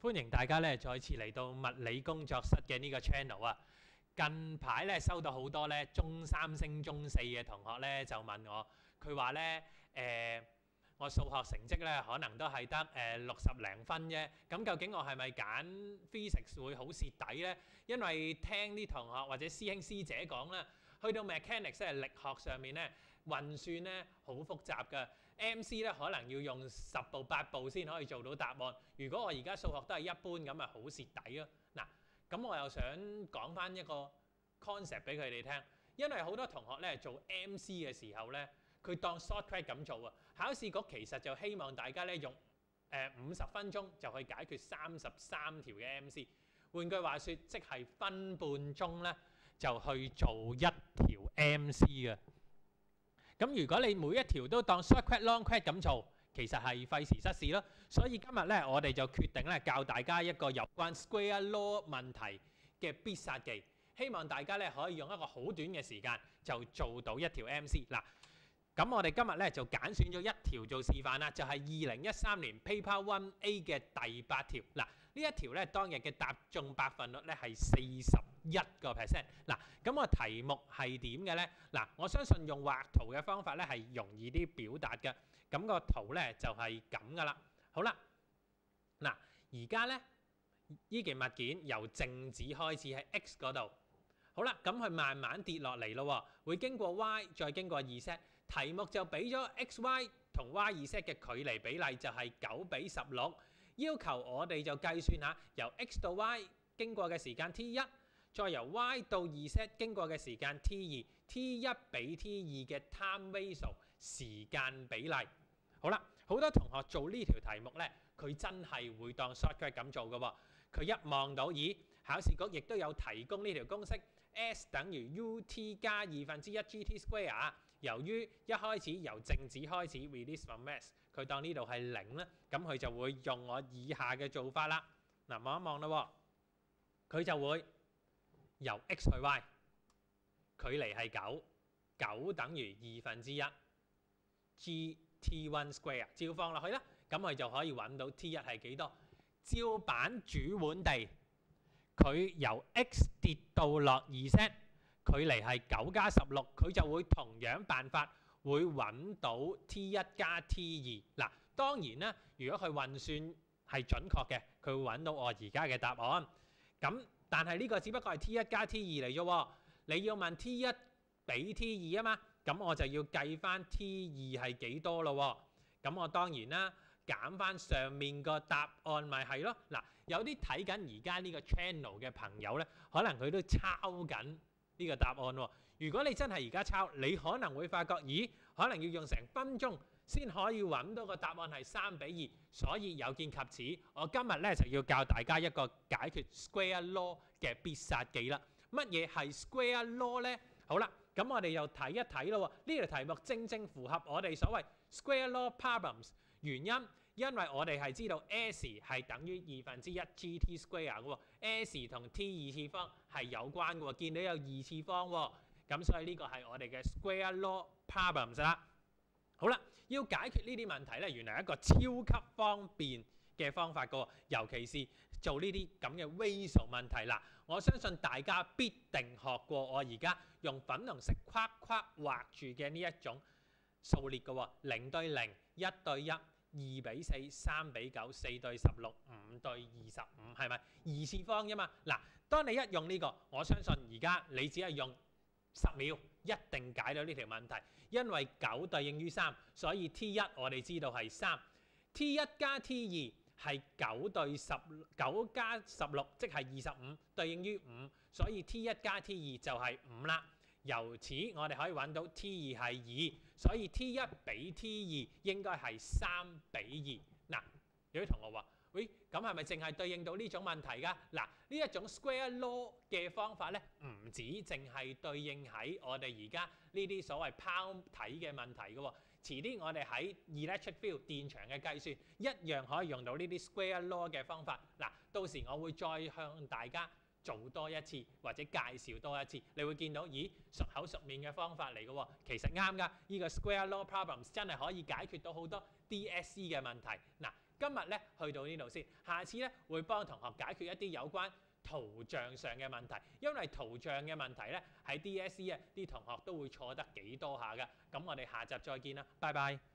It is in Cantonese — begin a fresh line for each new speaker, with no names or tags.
歡迎大家咧再次嚟到物理工作室嘅呢個 channel 啊！近排咧收到好多咧中三升中四嘅同學咧就問我，佢話咧我數學成績咧可能都係得60零分啫，咁究竟我係咪揀 physics 會好蝕底呢？因為聽啲同學或者師兄師姐講啦，去到 mechanics 即係力學上面咧運算咧好複雜㗎。MC 咧可能要用10步8步先可以做到答案。如果我而家數學都係一般咁，咪好蝕底咯。嗱，咁我又想講翻一個 concept 俾佢哋聽，因為好多同學咧做 MC 嘅時候咧，佢當 shortcut 咁做啊。考試局其實就希望大家咧用50分鐘就去解決33條嘅 MC。換句話說，即係分半鐘咧就去做一條 MC 嘅。咁如果你每一條都當 shortcut longcut 咁做，其實係費時失事咯。所以今日咧，我哋就決定咧教大家一個有關 square law 問題嘅必殺技，希望大家咧可以用一個好短嘅時間就做到一條 MC。嗱，咁我哋今日咧就揀選咗一條做示範啦，就係2013年 Paper 1A 嘅第8條。嗱，呢一條咧當日嘅答中百分率咧係41%。嗱，咁個題目係點嘅咧？嗱，我相信用畫圖嘅方法咧係容易啲表達嘅。咁個圖咧就係咁噶啦。好啦，嗱，而家咧呢件物件由靜止開始喺 X 嗰度。好啦，咁佢慢慢跌落嚟咯，會經過 Y 再經過Z。題目就俾咗 XY 同 YZ 嘅距離比例就係9:16，要求我哋就計算下由 X 到 Y 經過嘅時間 T1，再由 Y 到Z 經過嘅時間 T2，T1 比 T2 嘅 time ratio 時間比例。好啦，好多同學做呢條題目呢，佢真係會當 shortcut 咁做嘅喎。佢一望到，咦，考試局亦都有提供呢條公式 ，S 等於 UT 加1/2 GT square。由於一開始由靜止開始 release from mass， 佢當呢度係0咧，咁佢就會用我以下嘅做法啦。嗱，望一望啦，佢就會由 X 去 Y， 距離係9等於1/2 GT1 square， 照放落去啦，咁佢就可以揾到 T1 係幾多。照板煮碗地，佢由 X 跌到落2Z。距離係9加16，佢就會同樣辦法會揾到 T1 加 T2。嗱，當然啦，如果佢運算係準確嘅，佢會揾到我而家嘅答案。咁但係呢個只不過係 T1 加 T2 嚟啫喎。你要問 T1 比 T2 啊嘛，咁我就要計翻 T2 係幾多咯喎。咁我當然啦，減翻上面個答案咪係咯。嗱，有啲睇緊而家呢個 channel 嘅朋友呢，可能佢都抄緊呢個答案喎。如果你真係而家抄，你可能會發覺，咦，可能要用成分鐘先可以揾到個答案係3:2。所以有見及此，我今日咧就要教大家一個解決 square law 嘅必殺技啦。乜嘢係 square law 呢？好啦，咁我哋又睇一睇咯。呢條題目正正符合我哋所謂 square law problems。原因為我哋係知道 S 係等於1/2 GT square 嘅喎 ，S 同 T 二次方係有關嘅喎，見到有二次方喎，咁所以呢個係我哋嘅 square law problems 啦。好啦，要解決呢啲問題咧，原來係一個超級方便嘅方法嘅喎，尤其是做呢啲咁嘅 ratio 問題啦。我相信大家必定學過我而家用粉紅色框框畫住嘅呢一種數列嘅喎，0對0、1對1。2:4、3:9、4:16、5:25，係咪二次方啫嘛？嗱，當你一用呢個，我相信而家你只係用10秒，一定解到呢條問題。因為9對應於3，所以 T1 我哋知道係3，T1 加 T2 係9加16，即係25，對應於5，所以 T1 加 T2 就係5啦。由此我哋可以揾到 T2 係2，所以 T1 比 T2 應該係3:2。嗱，有啲同學話：喂，咁係咪淨係對應到呢種問題㗎？嗱，呢一種 square law 嘅方法咧，唔止淨係對應喺我哋而家呢啲所謂拋體嘅問題嘅喎。遲啲我哋喺 electric field 電場嘅計算一樣可以用到呢啲 square law 嘅方法。嗱，到時我會再向大家做多一次或者介紹多一次，你會見到，咦，熟口熟面嘅方法嚟嘅喎，其實啱㗎。呢個 square law problems 真係可以解決到好多 DSE 嘅問題。嗱，今日咧去到呢度先，下次咧會幫同學解決一啲有關圖像上嘅問題，因為圖像嘅問題咧喺 DSE 啊啲同學都會錯得幾多下㗎。咁我哋下集再見啦，拜拜。